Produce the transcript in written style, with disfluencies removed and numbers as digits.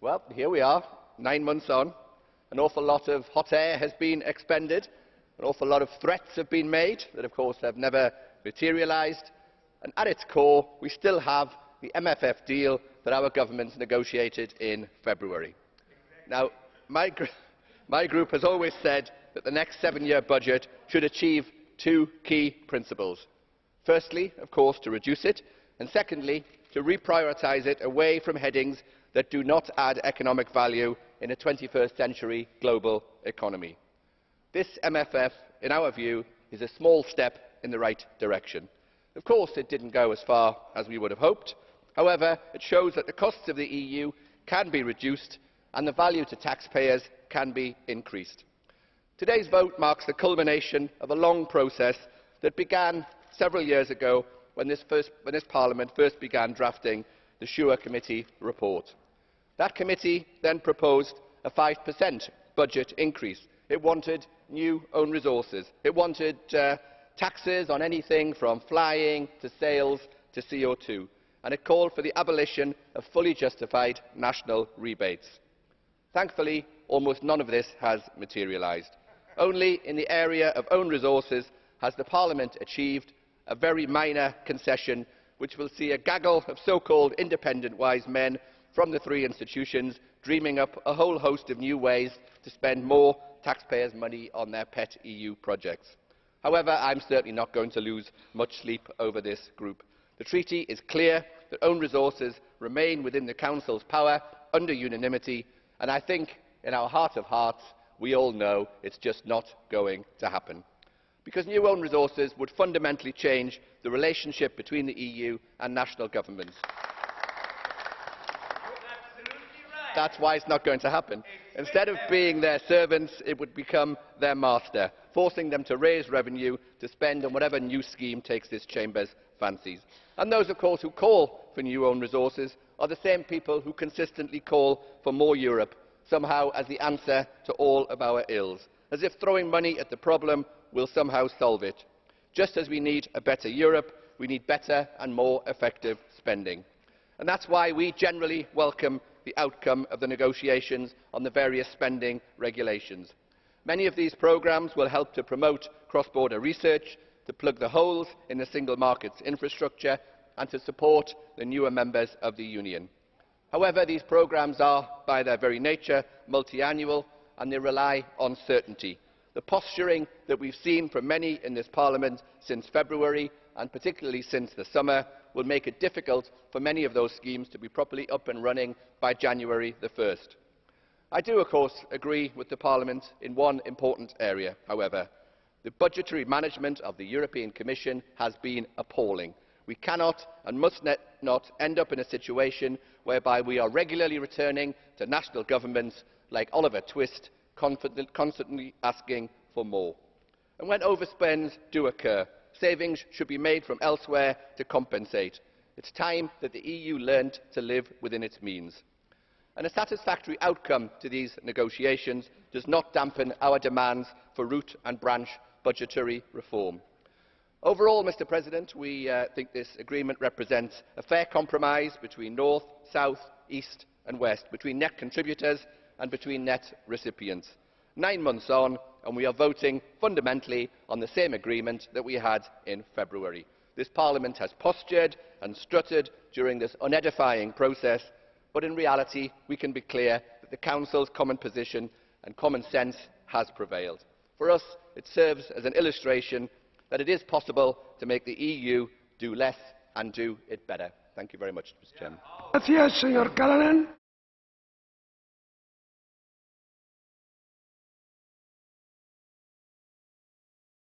Well, here we are, 9 months on. An awful lot of hot air has been expended. An awful lot of threats have been made that, of course, have never materialised. And at its core, we still have the MFF deal that our government negotiated in February. Now, my group has always said that the next 7-year budget should achieve two key principles. Firstly, of course, to reduce it, and secondly, to reprioritise it away from headings that do not add economic value in a 21st century global economy. This MFF, in our view, is a small step in the right direction. Of course, it didn't go as far as we would have hoped. However, it shows that the costs of the EU can be reduced and the value to taxpayers can be increased. Today's vote marks the culmination of a long process that began several years ago when this Parliament first began drafting the SURE Committee report. That committee then proposed a 5% budget increase. It wanted new own resources. It wanted taxes on anything from flying to sales to CO2. And it called for the abolition of fully justified national rebates. Thankfully, almost none of this has materialised. Only in the area of own resources has the Parliament achieved a very minor concession, which will see a gaggle of so-called independent wise men from the three institutions dreaming up a whole host of new ways to spend more taxpayers' money on their pet EU projects. However, I am certainly not going to lose much sleep over this group. The treaty is clear that own resources remain within the Council's power under unanimity, and I think in our heart of hearts we all know it's just not going to happen. Because new own resources would fundamentally change the relationship between the EU and national governments. That's why it's not going to happen. Instead of being their servants, it would become their master, forcing them to raise revenue to spend on whatever new scheme takes this Chamber's fancies. And those, of course, who call for new own resources are the same people who consistently call for more Europe, somehow as the answer to all of our ills, as if throwing money at the problem will somehow solve it. Just as we need a better Europe, we need better and more effective spending. And that's why we generally welcome the outcome of the negotiations on the various spending regulations. Many of these programmes will help to promote cross-border research, to plug the holes in the single market's infrastructure and to support the newer members of the Union. However, these programmes are, by their very nature, multi-annual and they rely on certainty. The posturing that we've seen from many in this Parliament since February, and particularly since the summer, will make it difficult for many of those schemes to be properly up and running by January the 1st. I do, of course, agree with the Parliament in one important area, however. The budgetary management of the European Commission has been appalling. We cannot and must not end up in a situation whereby we are regularly returning to national governments like Oliver Twist, constantly asking for more. And when overspends do occur, savings should be made from elsewhere to compensate. It's time that the EU learned to live within its means. And a satisfactory outcome to these negotiations does not dampen our demands for root and branch budgetary reform. Overall, Mr. President, we think this agreement represents a fair compromise between North, South, East and West, between net contributors and between net recipients. 9 months on, and we are voting fundamentally on the same agreement that we had in February. This Parliament has postured and strutted during this unedifying process, but in reality we can be clear that the Council's common position and common sense has prevailed. For us, it serves as an illustration that it is possible to make the EU do less and do it better. Thank you very much, Mr. Chairman. Gracias, señor Callanan.